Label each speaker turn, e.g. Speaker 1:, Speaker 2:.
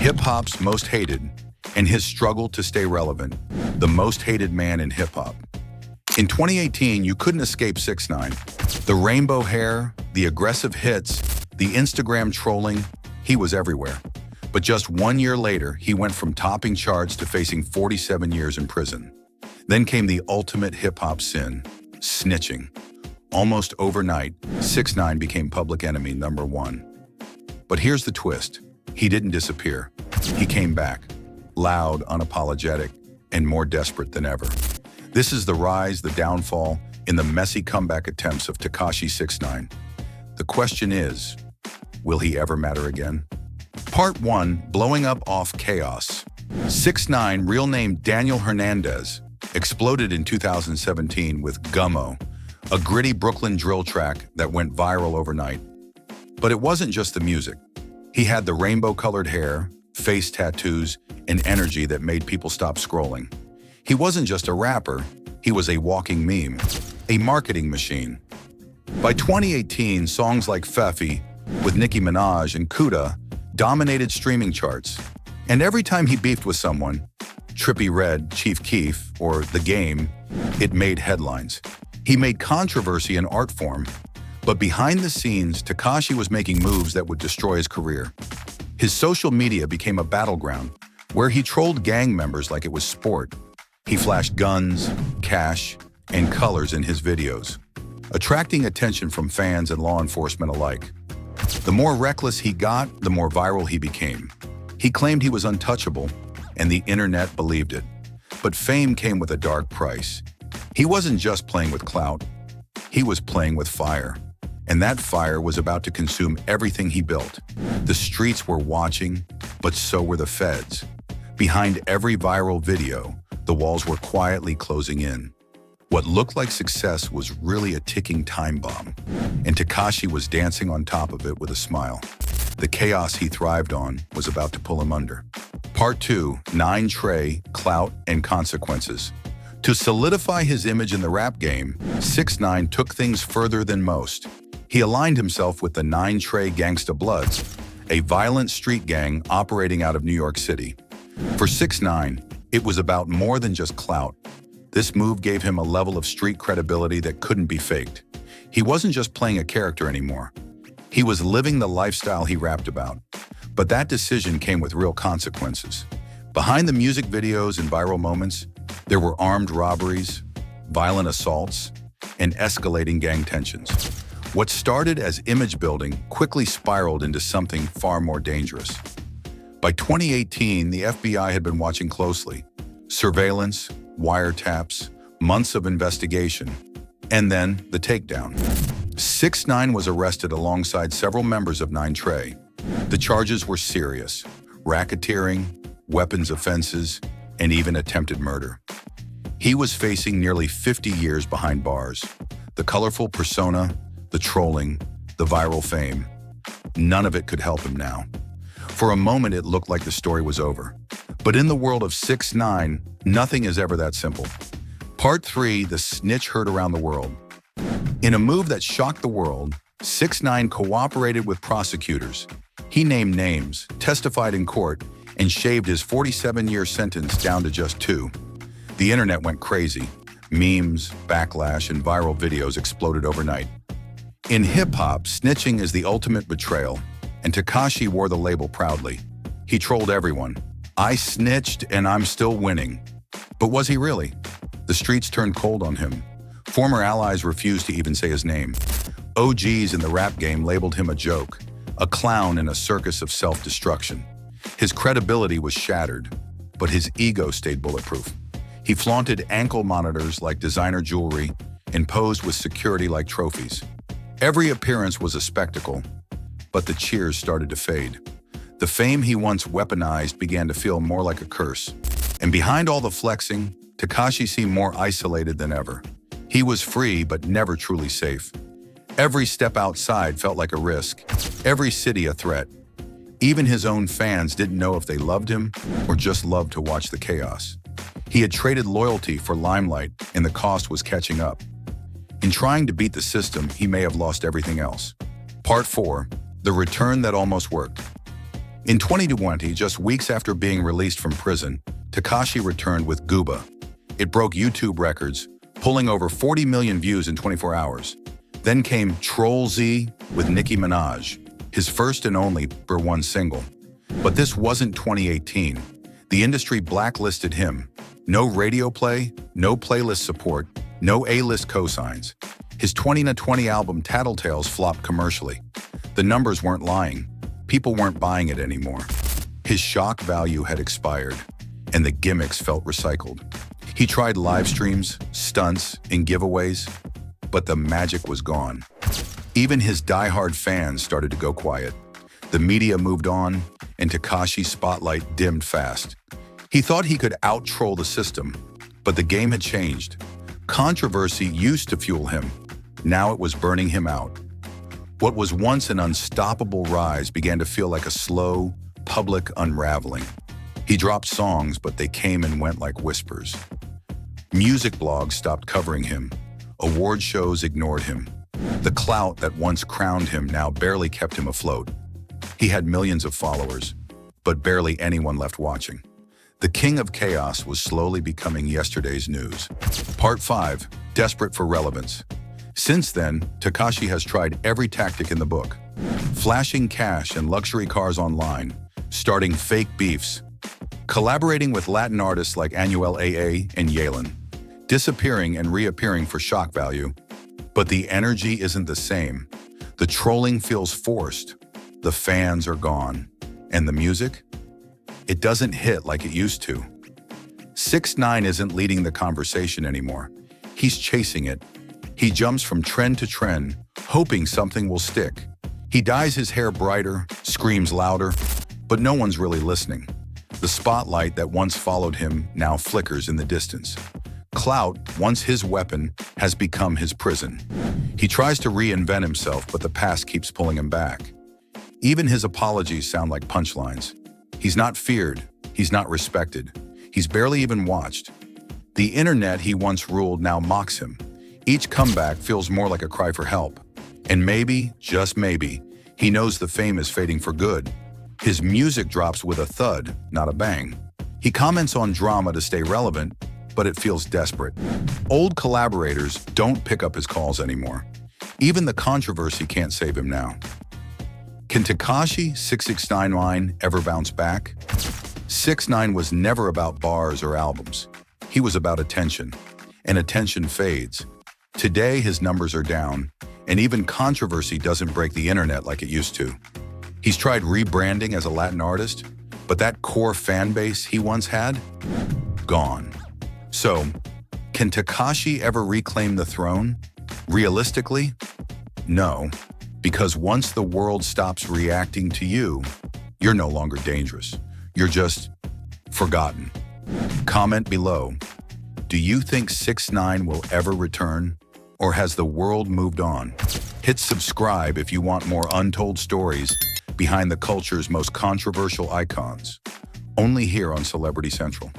Speaker 1: hip-hop's most hated, and his struggle to stay relevant, the most hated man in hip-hop. In 2018, you couldn't escape 6ix9ine. The rainbow hair, the aggressive hits, the Instagram trolling, he was everywhere. But just 1 year later, he went from topping charts to facing 47 years in prison. Then came the ultimate hip-hop sin, snitching. Almost overnight, 6ix9ine became public enemy #1. But here's the twist. He didn't disappear. He came back, loud, unapologetic, and more desperate than ever. This is the rise, the downfall, in the messy comeback attempts of Tekashi 6ix9ine. The question is, will he ever matter again? Part 1, Blowing Up Off Chaos. 6ix9ine, real name Daniel Hernandez, exploded in 2017 with Gummo, a gritty Brooklyn drill track that went viral overnight. But it wasn't just the music. He had the rainbow-colored hair, face tattoos, and energy that made people stop scrolling. He wasn't just a rapper, he was a walking meme, a marketing machine. By 2018, songs like Feffy, with Nicki Minaj and Kuda, dominated streaming charts. And every time he beefed with someone, Trippie Redd, Chief Keef, or The Game, it made headlines. He made controversy an art form. But behind the scenes, Tekashi was making moves that would destroy his career. His social media became a battleground, where he trolled gang members like it was sport. He flashed guns, cash, and colors in his videos, attracting attention from fans and law enforcement alike. The more reckless he got, the more viral he became. He claimed he was untouchable, and the internet believed it. But fame came with a dark price. He wasn't just playing with clout, he was playing with fire. And that fire was about to consume everything he built. The streets were watching, but so were the feds. Behind every viral video, the walls were quietly closing in. What looked like success was really a ticking time bomb, and Tekashi was dancing on top of it with a smile. The chaos he thrived on was about to pull him under. Part 2, Nine Trey, Clout, and Consequences. To solidify his image in the rap game, 6ix9ine took things further than most. He aligned himself with the Nine Trey Bloods, a violent street gang operating out of New York City. For 6ix9ine, it was about more than just clout. This move gave him a level of street credibility that couldn't be faked. He wasn't just playing a character anymore. He was living the lifestyle he rapped about. But that decision came with real consequences. Behind the music videos and viral moments, there were armed robberies, violent assaults, and escalating gang tensions. What started as image building quickly spiraled into something far more dangerous. By 2018, the FBI had been watching closely. Surveillance, wiretaps, months of investigation, and then the takedown. 6ix9ine was arrested alongside several members of Nine Trey. The charges were serious: racketeering, weapons offenses, and even attempted murder. He was facing nearly 50 years behind bars. The colorful persona, the trolling, the viral fame, none of it could help him now. For a moment, it looked like the story was over. But in the world of 6ix9ine, nothing is ever that simple. Part 3, the snitch heard around the world. In a move that shocked the world, 6ix9ine cooperated with prosecutors. He named names, testified in court, and shaved his 47-year sentence down to just 2. The internet went crazy. Memes, backlash, and viral videos exploded overnight. In hip-hop, snitching is the ultimate betrayal, and Tekashi wore the label proudly. He trolled everyone. "I snitched and I'm still winning." But was he really? The streets turned cold on him. Former allies refused to even say his name. OGs in the rap game labeled him a joke, a clown in a circus of self-destruction. His credibility was shattered, but his ego stayed bulletproof. He flaunted ankle monitors like designer jewelry and posed with security like trophies. Every appearance was a spectacle, but the cheers started to fade. The fame he once weaponized began to feel more like a curse. And behind all the flexing, Tekashi seemed more isolated than ever. He was free, but never truly safe. Every step outside felt like a risk, every city a threat. Even his own fans didn't know if they loved him or just loved to watch the chaos. He had traded loyalty for limelight, and the cost was catching up. In trying to beat the system, he may have lost everything else. Part 4, the return that almost worked. In 2020, just weeks after being released from prison, Tekashi returned with Gooba. It broke YouTube records, pulling over 40 million views in 24 hours. Then came Troll Z with Nicki Minaj, his first and only #1 single. But this wasn't 2018. The industry blacklisted him. No radio play, no playlist support, no A-list cosigns. His 2020 album Tattletales flopped commercially. The numbers weren't lying. People weren't buying it anymore. His shock value had expired, and the gimmicks felt recycled. He tried live streams, stunts, and giveaways, but the magic was gone. Even his diehard fans started to go quiet. The media moved on, and Tekashi's spotlight dimmed fast. He thought he could out-troll the system, but the game had changed. Controversy used to fuel him. Now it was burning him out. What was once an unstoppable rise began to feel like a slow, public unraveling. He dropped songs, but they came and went like whispers. Music blogs stopped covering him. Award shows ignored him. The clout that once crowned him now barely kept him afloat. He had millions of followers, but barely anyone left watching. The king of chaos was slowly becoming yesterday's news. Part 5, Desperate for Relevance. Since then, Tekashi has tried every tactic in the book. Flashing cash and luxury cars online, starting fake beefs, collaborating with Latin artists like Anuel AA and Yalen, disappearing and reappearing for shock value. But the energy isn't the same. The trolling feels forced. The fans are gone. And the music? It doesn't hit like it used to. 6ix9ine isn't leading the conversation anymore. He's chasing it. He jumps from trend to trend, hoping something will stick. He dyes his hair brighter, screams louder, but no one's really listening. The spotlight that once followed him now flickers in the distance. Clout, once his weapon, has become his prison. He tries to reinvent himself, but the past keeps pulling him back. Even his apologies sound like punchlines. He's not feared. He's not respected. He's barely even watched. The internet he once ruled now mocks him. Each comeback feels more like a cry for help. And maybe, just maybe, he knows the fame is fading for good. His music drops with a thud, not a bang. He comments on drama to stay relevant, but it feels desperate. Old collaborators don't pick up his calls anymore. Even the controversy can't save him now. Can Tekashi, 6ix9ine ever bounce back? 6ix9ine was never about bars or albums. He was about attention, and attention fades. Today, his numbers are down, and even controversy doesn't break the internet like it used to. He's tried rebranding as a Latin artist, but that core fan base he once had? Gone. So, can Tekashi ever reclaim the throne? Realistically, no. Because once the world stops reacting to you, you're no longer dangerous. You're just forgotten. Comment below. Do you think 6ix9ine will ever return? Or has the world moved on? Hit subscribe if you want more untold stories behind the culture's most controversial icons. Only here on Celebrity Central.